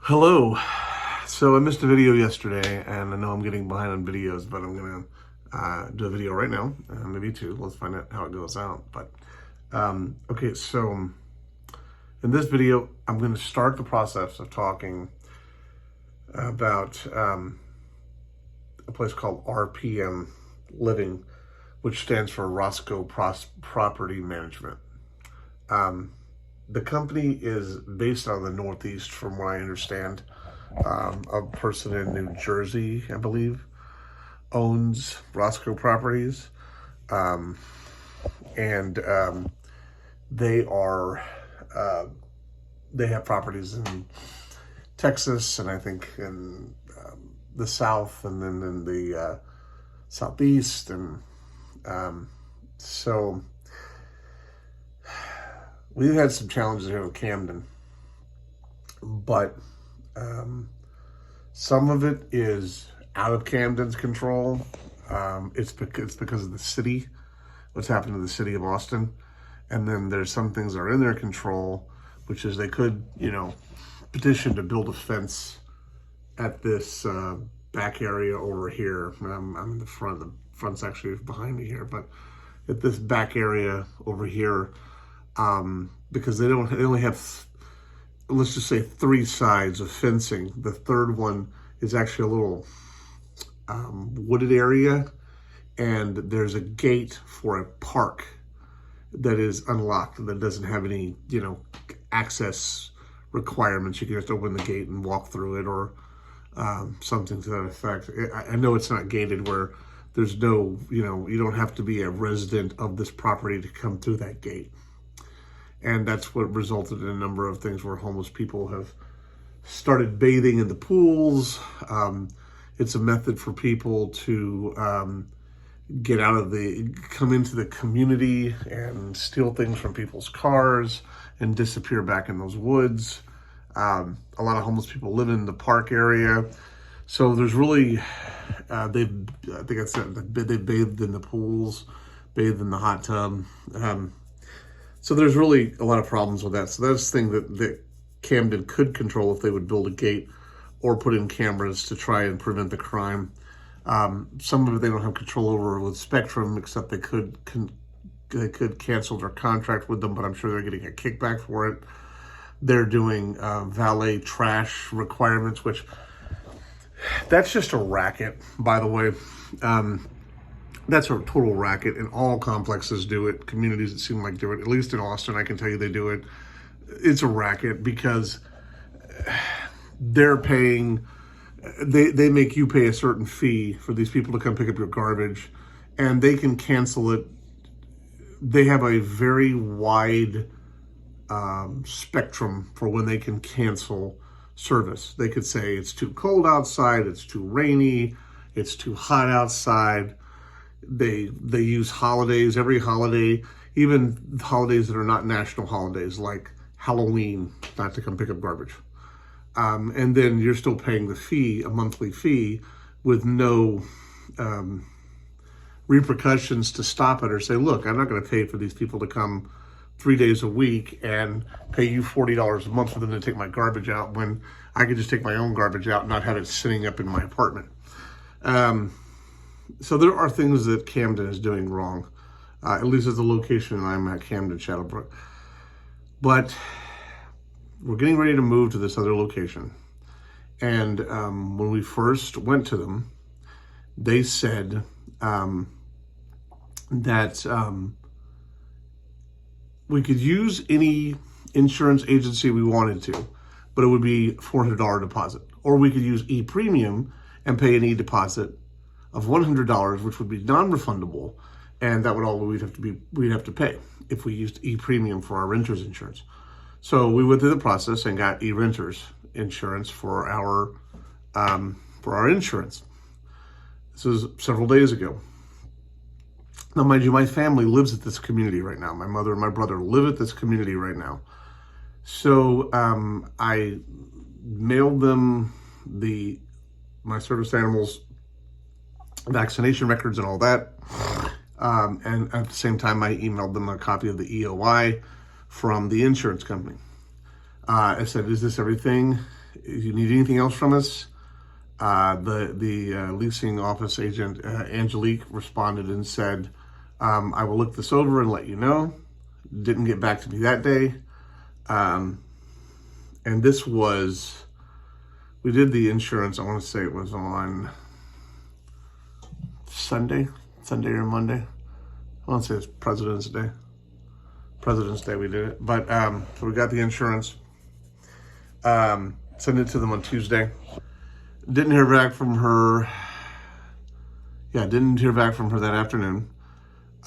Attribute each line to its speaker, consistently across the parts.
Speaker 1: Hello. So I missed a video yesterday, and I know I'm getting behind on videos, but I'm gonna do a video right now, maybe two. Let's find out how it goes out. But okay, so in this video, I'm going to start the process of talking about a place called RPM Living, which stands for Roscoe Property Management. The company is based out of the Northeast, from what I understand. A person in New Jersey, I believe, owns Roscoe Properties. And they are, they have properties in Texas, and I think in the South, and then in the Southeast. And so we've had some challenges here with Camden, but some of it is out of Camden's control. It's because of the city, what's happened to the city of Austin. And then there's some things that are in their control, which is they could, petition to build a fence at this back area over here. I'm in the front. The front's actually behind me here, but at this back area over here, because they only have, let's just say, 3 sides of fencing. The third one is actually a little wooded area, and there's a gate for a park that is unlocked, that doesn't have any, access requirements. You can just open the gate and walk through it, or something to that effect. I know it's not gated, where there's no, you don't have to be a resident of this property to come through that gate. And that's what resulted in a number of things where homeless people have started bathing in the pools. It's a method for people to come into the community and steal things from people's cars and disappear back in those woods. A lot of homeless people live in the park area. So there's really, I think I said, they bathed in the pools, bathed in the hot tub. So there's really a lot of problems with that. So that's the thing that Camden could control if they would build a gate or put in cameras to try and prevent the crime. Some of it they don't have control over with Spectrum, except they could cancel their contract with them, but I'm sure they're getting a kickback for it. They're doing valet trash requirements, which that's just a racket, by the way. That's a total racket, and all complexes do it. Communities that seem like do it, at least in Austin, I can tell you they do it. It's a racket because they're paying, they make you pay a certain fee for these people to come pick up your garbage, and they can cancel it. They have a very wide spectrum for when they can cancel service. They could say it's too cold outside, it's too rainy, it's too hot outside. They use holidays, every holiday, even holidays that are not national holidays, like Halloween, not to come pick up garbage. And then you're still paying the fee, a monthly fee, with no repercussions to stop it or say, look, I'm not going to pay for these people to come 3 days a week and pay you $40 a month for them to take my garbage out, when I could just take my own garbage out and not have it sitting up in my apartment. So there are things that Camden is doing wrong, at least at the location I'm at, Camden, Shadowbrook. But we're getting ready to move to this other location. And when we first went to them, they said that we could use any insurance agency we wanted to, but it would be $400 deposit. Or we could use e-premium and pay an e-deposit of $100, which would be non-refundable, and that would all we'd have to pay if we used e-premium for our renter's insurance. So we went through the process and got e-renters insurance for our insurance. This was several days ago. Now, mind you, my family lives at this community right now. My mother and my brother live at this community right now. So I mailed them my service animals vaccination records and all that. And at the same time, I emailed them a copy of the EOI from the insurance company. I said, is this everything? if you need anything else from us, the leasing office agent, Angelique, responded and said, I will look this over and let you know. Didn't get back to me that day. And this was, we did the insurance, I want to say it was on Sunday or Monday. I want to say it's President's Day we did it. But so we got the insurance, sent it to them on Tuesday. Didn't hear back from her. Didn't hear back from her that afternoon.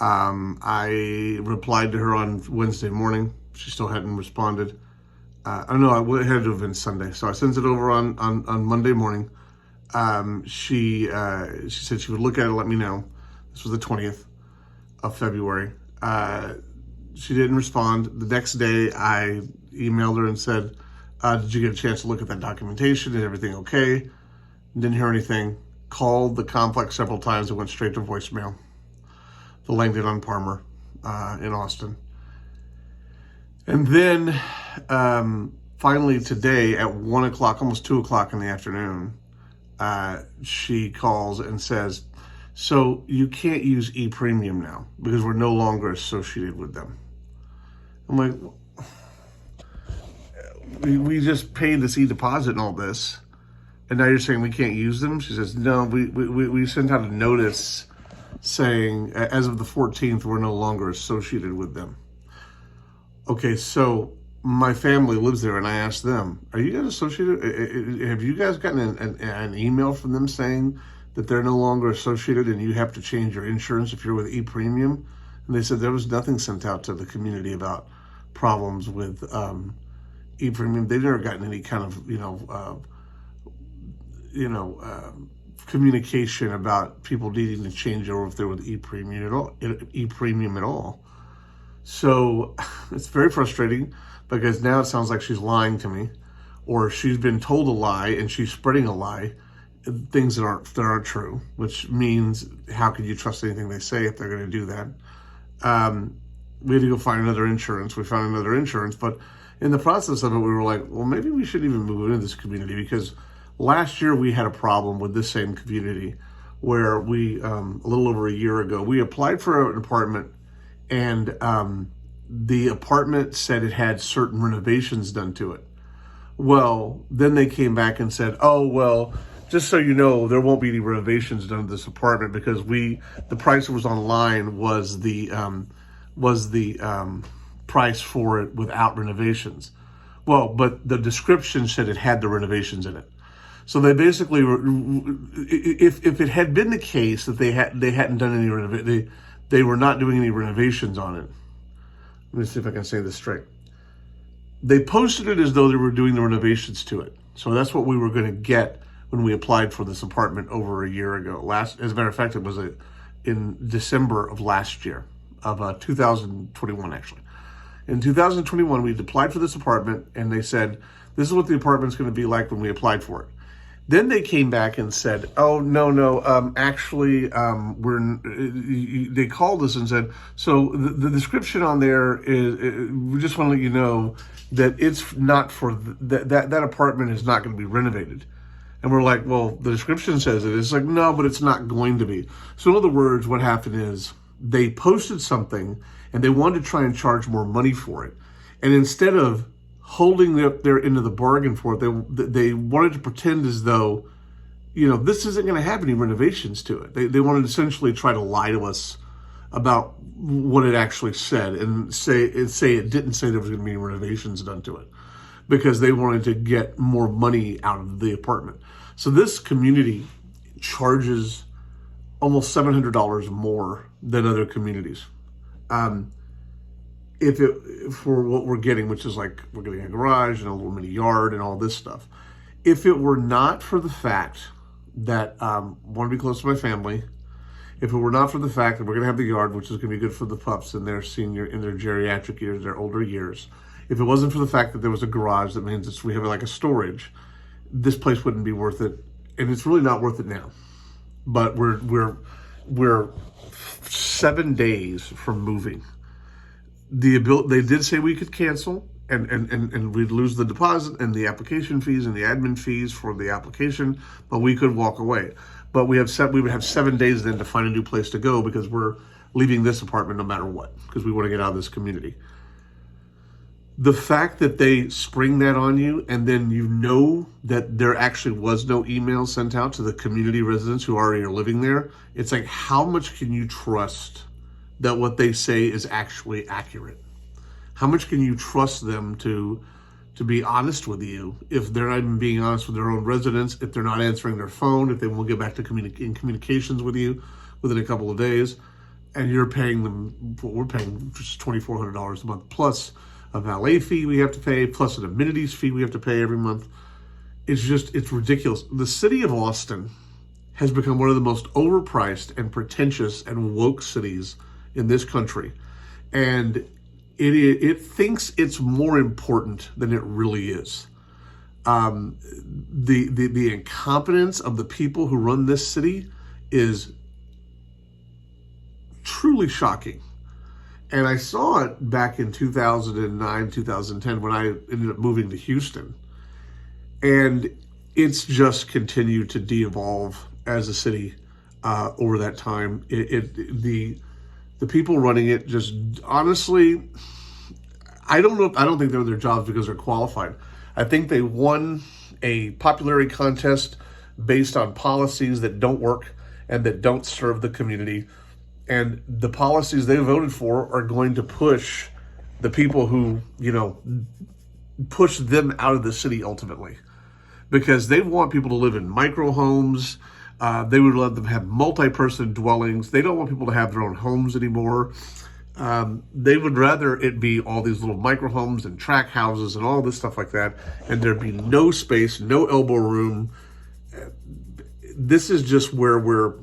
Speaker 1: I replied to her on Wednesday morning. She still hadn't responded. Oh no, it had to have been Sunday. So I sent it over on Monday morning. She said she would look at it and let me know. This was the 20th of February. She didn't respond. The next day, I emailed her and said, did you get a chance to look at that documentation? Is everything okay? Didn't hear anything. Called the complex several times. It went straight to voicemail. The Langdon on Parmer in Austin. And then finally today at 1 o'clock, almost 2 o'clock in the afternoon, she calls and says, so you can't use e-premium now because we're no longer associated with them. I'm like, we just paid this e-deposit and all this, and now you're saying we can't use them? She says, no, we sent out a notice saying as of the 14th, we're no longer associated with them. Okay, so my family lives there, and I asked them, are you guys associated? Have you guys gotten an email from them saying that they're no longer associated and you have to change your insurance if you're with e-premium? And they said there was nothing sent out to the community about problems with e-premium. They've never gotten any kind of, communication about people needing to change over if they're with e-premium at all. So it's very frustrating because now it sounds like she's lying to me, or she's been told a lie and she's spreading a lie, things that aren't true, which means how can you trust anything they say if they're going to do that? We had to go find another insurance. We found another insurance, but in the process of it, we were like, well, maybe we shouldn't even move into this community, because last year we had a problem with this same community where we, a little over a year ago, we applied for an apartment, and the apartment said it had certain renovations done to it. Well, then they came back and said, oh, well, just so you know, there won't be any renovations done to this apartment because the price that was online was the price for it without renovations. Well, but the description said it had the renovations in it. So they basically, if it had been the case that they hadn't done any renovation, they were not doing any renovations on it. Let me see if I can say this straight. They posted it as though they were doing the renovations to it. So that's what we were going to get when we applied for this apartment over a year ago. As a matter of fact, it was in December of last year, of 2021 actually. In 2021, we applied for this apartment, and they said, this is what the apartment's going to be like when we applied for it. Then they came back and said, oh, no, actually, they called us and said, so the description on there is, we just want to let you know that it's not for, that apartment is not going to be renovated. And we're like, well, the description says it. It's like, no, but it's not going to be. So in other words, what happened is they posted something and they wanted to try and charge more money for it. And instead of holding their end of the bargain for it, they wanted to pretend as though, this isn't going to have any renovations to it. They wanted to essentially try to lie to us about what it actually said and say it didn't say there was going to be any renovations done to it, because they wanted to get more money out of the apartment. So this community charges almost $700 more than other communities. For what we're getting, which is like we're getting a garage and a little mini yard and all this stuff. If it were not for the fact that I want to be close to my family, if it were not for the fact that we're going to have the yard, which is going to be good for the pups in their geriatric years, their older years, if it wasn't for the fact that there was a garage, that means we have like a storage, this place wouldn't be worth it, and it's really not worth it now. But we're 7 days from moving. They did say we could cancel, and we'd lose the deposit and the application fees and the admin fees for the application, but we could walk away. But we would have 7 days then to find a new place to go because we're leaving this apartment no matter what, because we want to get out of this community. The fact that they spring that on you, and then you know that there actually was no email sent out to the community residents who already are living there, it's like, how much can you trust that what they say is actually accurate? How much can you trust them to be honest with you if they're not even being honest with their own residents, if they're not answering their phone, if they won't get back to in communications with you within a couple of days, and you're paying them what we're paying, just $2,400 a month, plus a valet fee we have to pay, plus an amenities fee we have to pay every month. It's ridiculous. The city of Austin has become one of the most overpriced and pretentious and woke cities in this country. And it thinks it's more important than it really is. The incompetence of the people who run this city is truly shocking. And I saw it back in 2009, 2010, when I ended up moving to Houston. And it's just continued to de-evolve as a city over that time. The people running it just, honestly, I don't think they're in their jobs because they're qualified. I think they won a popularity contest based on policies that don't work and that don't serve the community. And the policies they voted for are going to push the people who, push them out of the city ultimately. Because they want people to live in micro homes. They would let them have multi-person dwellings. They don't want people to have their own homes anymore. They would rather it be all these little micro homes and tract houses and all this stuff like that. And there'd be no space, no elbow room. This is just where we're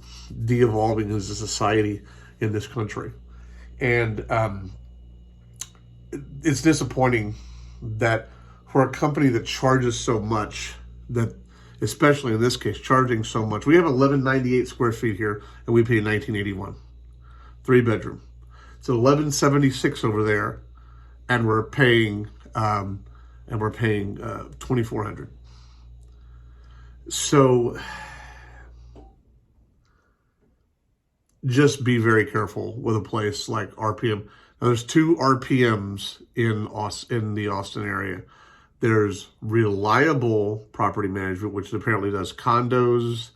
Speaker 1: de-evolving as a society in this country. And it's disappointing that for a company that charges so much, that especially in this case, charging so much. We have 1198 square feet here, and we pay 1981, 3-bedroom. It's 1176 over there, and we're paying 2,400. So just be very careful with a place like RPM. Now, there's 2 RPMs in the Austin area. There's Reliable Property Management, which apparently does condos.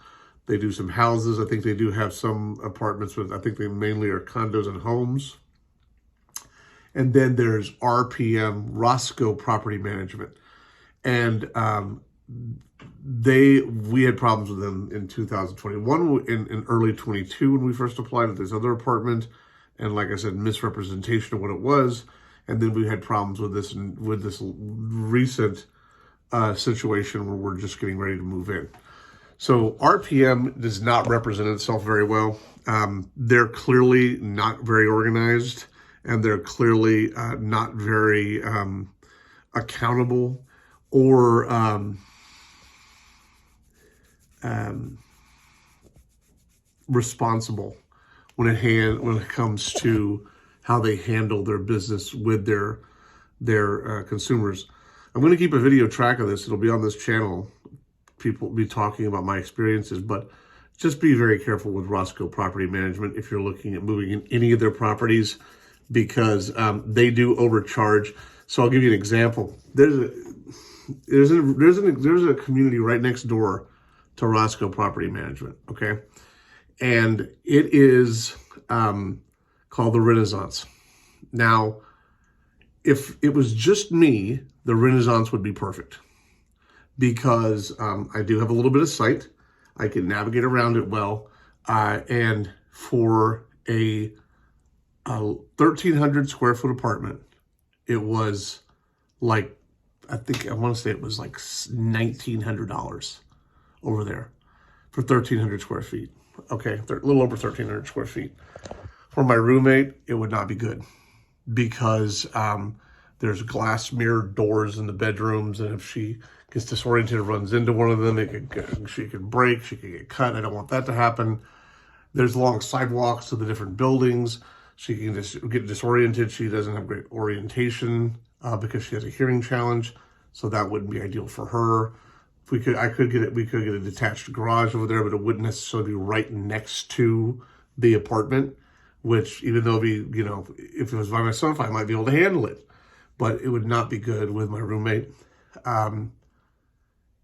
Speaker 1: They do some houses. I think they do have some apartments, but I think they mainly are condos and homes. And then there's RPM, Roscoe Property Management. And we had problems with them in 2021, in early 22 when we first applied at this other apartment. And like I said, misrepresentation of what it was. And then we had problems with this recent situation where we're just getting ready to move in. So RPM does not represent itself very well. They're clearly not very organized, and they're clearly not very accountable or responsible when it comes to how they handle their business with their consumers. I'm going to keep a video track of this. It'll be on this channel. People will be talking about my experiences, but just be very careful with Roscoe Property Management if you're looking at moving in any of their properties, because they do overcharge. So I'll give you an example. There's a community right next door to Roscoe Property Management, okay? And it is called the Renaissance. Now, if it was just me, the Renaissance would be perfect, because I do have a little bit of sight. I can navigate around it well. And for a 1,300 square foot apartment, it was like, I want to say it was like $1,900 over there for 1,300 square feet. Okay, a little over 1,300 square feet. For my roommate, it would not be good, because there's glass mirrored doors in the bedrooms, and if she gets disoriented and runs into one of them, she could break, she could get cut. I don't want that to happen. There's long sidewalks to the different buildings. She can just get disoriented. She doesn't have great orientation because she has a hearing challenge, so that wouldn't be ideal for her. If we could, we could get a detached garage over there, but it wouldn't necessarily be right next to the apartment, which even though if it was by myself, I might be able to handle it, but it would not be good with my roommate. And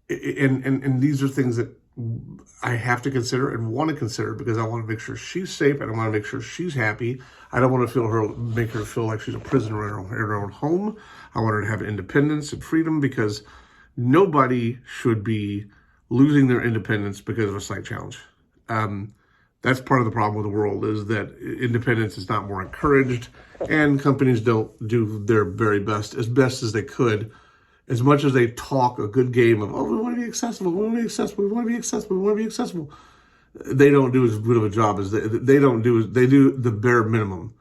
Speaker 1: these are things that I have to consider and want to consider because I want to make sure she's safe and I want to make sure she's happy. I don't want to make her feel like she's a prisoner in her own home. I want her to have independence and freedom because nobody should be losing their independence because of a sight challenge. That's part of the problem with the world is that independence is not more encouraged and companies don't do their very best as they could. As much as they talk a good game of, we want to be accessible, we want to be accessible, we want to be accessible, we want to be accessible, they don't do as good of a job as they do the bare minimum.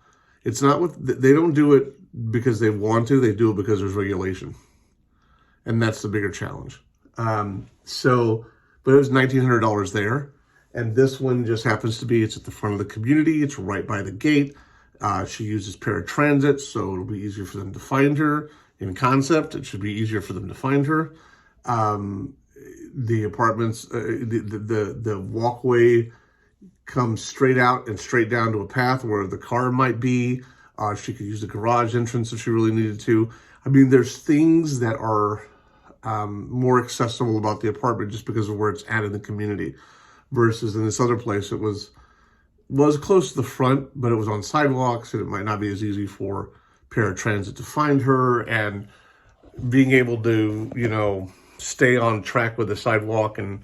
Speaker 1: It's not they don't do it because they want to, they do it because there's regulation. And that's the bigger challenge. But it was $1,900 there. And this one just happens to be, it's at the front of the community. It's right by the gate. She uses paratransit, so it'll be easier for them to find her. In concept, it should be easier for them to find her. The apartments, the walkway comes straight out and straight down to a path where the car might be. She could use the garage entrance if she really needed to. I mean, there's things that are more accessible about the apartment just because of where it's at in the community versus in this other place. It was close to the front, but it was on sidewalks and it might not be as easy for paratransit to find her, and being able to, stay on track with the sidewalk and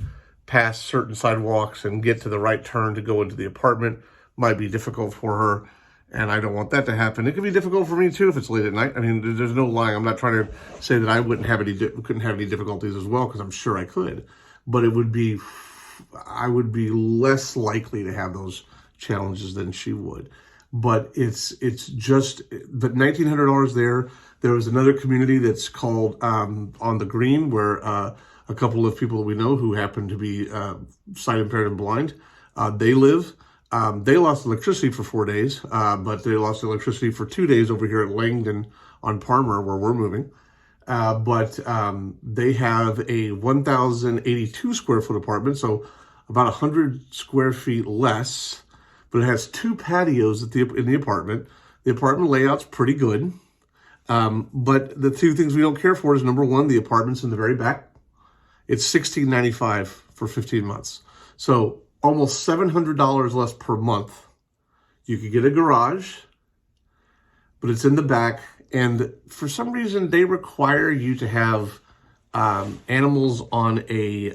Speaker 1: pass certain sidewalks and get to the right turn to go into the apartment might be difficult for her. And I don't want that to happen. It could be difficult for me too if it's late at night. I mean, there's no lying. I'm not trying to say that I couldn't have any difficulties as well, because I'm sure I could. But I would be less likely to have those challenges than she would. But it's just the $1,900 there. There was another community that's called on the Green, where a couple of people that we know who happen to be sight impaired and blind, they live. They lost electricity for 4 days, but they lost electricity for 2 days over here at Langdon on Parmer, where we're moving. But they have a 1,082 square foot apartment, so about 100 square feet less. But it has 2 patios in the apartment. The apartment layout's pretty good. But the 2 things we don't care for is, number 1, the apartment's in the very back. It's $1,695 for 15 months. So almost $700 less per month. You could get a garage, but it's in the back. And for some reason, they require you to have animals on a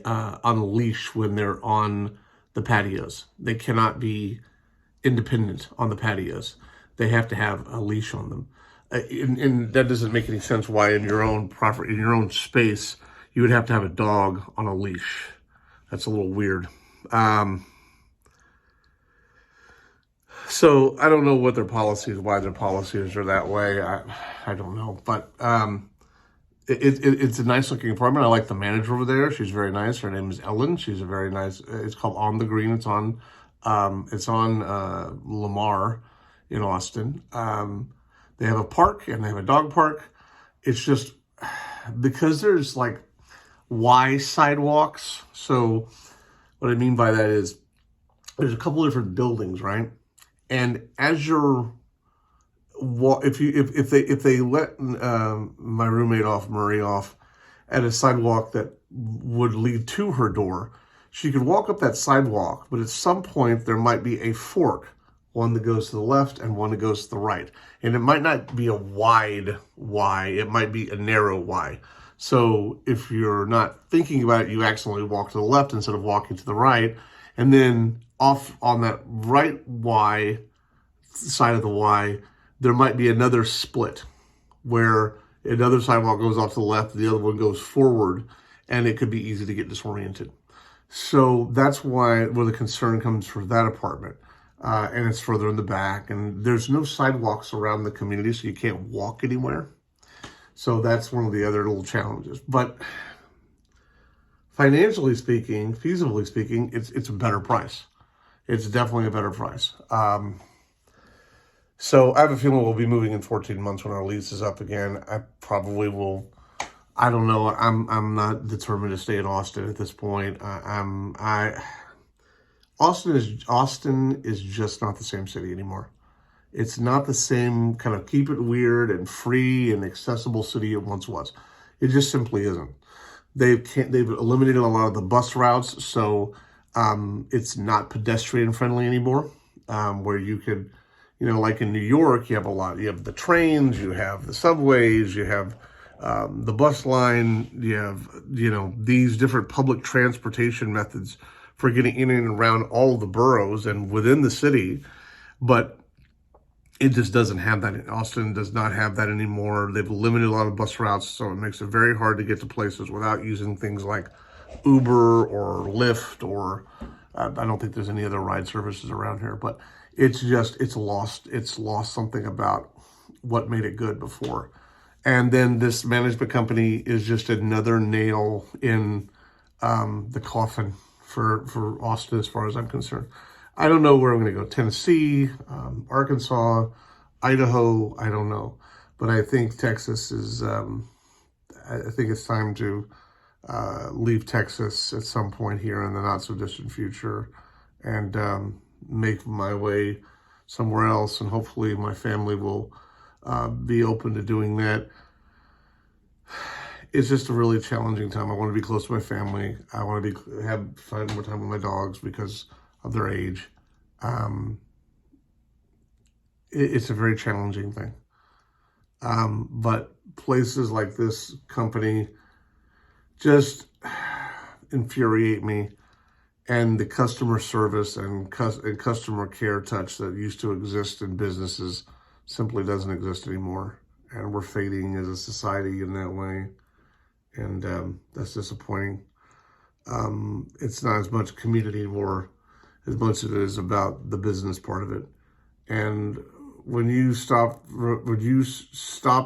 Speaker 1: leash when they're on the patios. They cannot be independent on the patios. They have to have a leash on them. And that doesn't make any sense why in your own property, in your own space, you would have to have a dog on a leash. That's a little weird. So I don't know what their policy is, why their policies are that way. I don't know. But it's a nice looking apartment. I like the manager over there. She's very nice. Her name is Ellen. She's a very nice, it's called On the Green. It's on Lamar in Austin. They have a park and they have a dog park. It's just because there's like Y sidewalks. So what I mean by that is there's a couple of different buildings, right? And as you're if they let my roommate Murray off at a sidewalk that would lead to her door, she could walk up that sidewalk, but at some point there might be a fork, one that goes to the left and one that goes to the right. And it might not be a wide Y, it might be a narrow Y. So if you're not thinking about it, you accidentally walk to the left instead of walking to the right. And then off on that right Y, side of the Y, there might be another split where another sidewalk goes off to the left, the other one goes forward, and it could be easy to get disoriented. So that's where the concern comes for that apartment. And it's further in the back, and there's no sidewalks around the community, so you can't walk anywhere. So that's one of the other little challenges. But financially speaking, feasibly speaking, it's a better price. It's definitely a better price. So I have a feeling we'll be moving in 14 months when our lease is up again. I probably will. I don't know. I'm not determined to stay in Austin at this point. Austin is just not the same city anymore. It's not the same kind of keep it weird and free and accessible city it once was. It just simply isn't. They've eliminated a lot of the bus routes, so it's not pedestrian friendly anymore. Where you could, like in New York, you have the trains, you have the subways, you have the bus line, you have these different public transportation methods for getting in and around all of the boroughs and within the city, but it just doesn't have that. Austin does not have that anymore. They've eliminated a lot of bus routes, so it makes it very hard to get to places without using things like Uber or Lyft, or I don't think there's any other ride services around here, but it's lost something about what made it good before. And then this management company is just another nail in the coffin for Austin, as far as I'm concerned. I don't know where I'm going to go. Tennessee, Arkansas, Idaho, I don't know. But I think Texas is, I think it's time to leave Texas at some point here in the not so distant future and make my way somewhere else. And hopefully my family will be open to doing that. It's just a really challenging time. I want to be close to my family. I want to find more time with my dogs because of their age. It's a very challenging thing. But places like this company just infuriate me, and the customer service and customer care touch that used to exist in businesses simply doesn't exist anymore. And we're fading as a society in that way. And that's disappointing. It's not as much community anymore as much as it is about the business part of it. And when you stop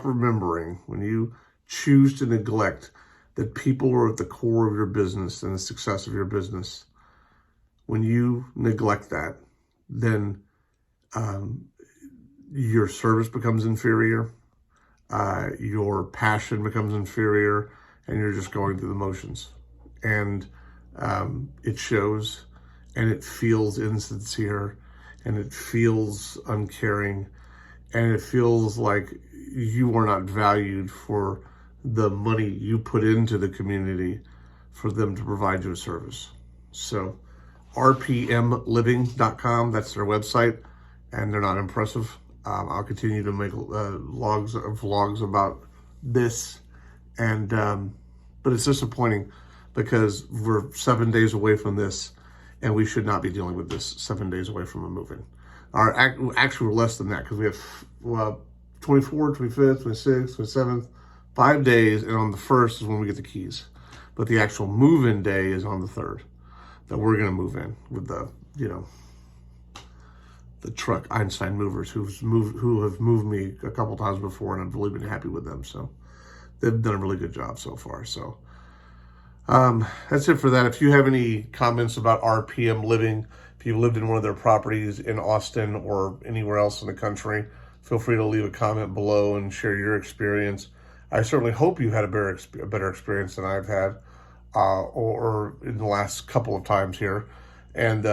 Speaker 1: remembering, when you choose to neglect that people are at the core of your business and the success of your business, when you neglect that, then your service becomes inferior, your passion becomes inferior, and you're just going through the motions. And it shows, and it feels insincere, and it feels uncaring, and it feels like you are not valued for the money you put into the community for them to provide you a service. So rpmliving.com, that's their website, and they're not impressive. I'll continue to make vlogs about this, and but it's disappointing because we're 7 days away from this, and we should not be dealing with this 7 days away from a move-in. Actually, we're less than that because we have 24th, 25th, 26th, 27th, 5 days, and on the 1st is when we get the keys. But the actual move-in day is on the 3rd that we're going to move in with the truck Einstein movers who have moved me a couple times before, and I've really been happy with them. So they've done a really good job so far. So that's it for that. If you have any comments about RPM Living, if you lived in one of their properties in Austin or anywhere else in the country, feel free to leave a comment below and share your experience. I certainly hope you had a better experience than I've had, or in the last couple of times here. And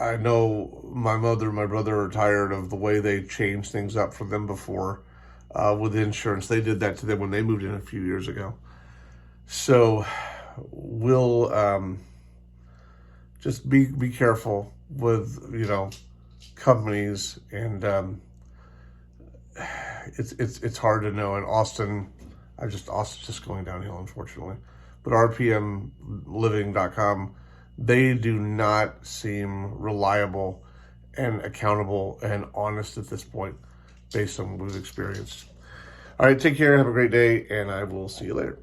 Speaker 1: I know my mother and my brother are tired of the way they changed things up for them before with insurance. They did that to them when they moved in a few years ago. So we'll just be careful with companies, and it's hard to know. In Austin, Austin's just going downhill, unfortunately. But rpmliving.com, they do not seem reliable and accountable and honest at this point, based on what we've experienced. All right, take care, have a great day, and I will see you later.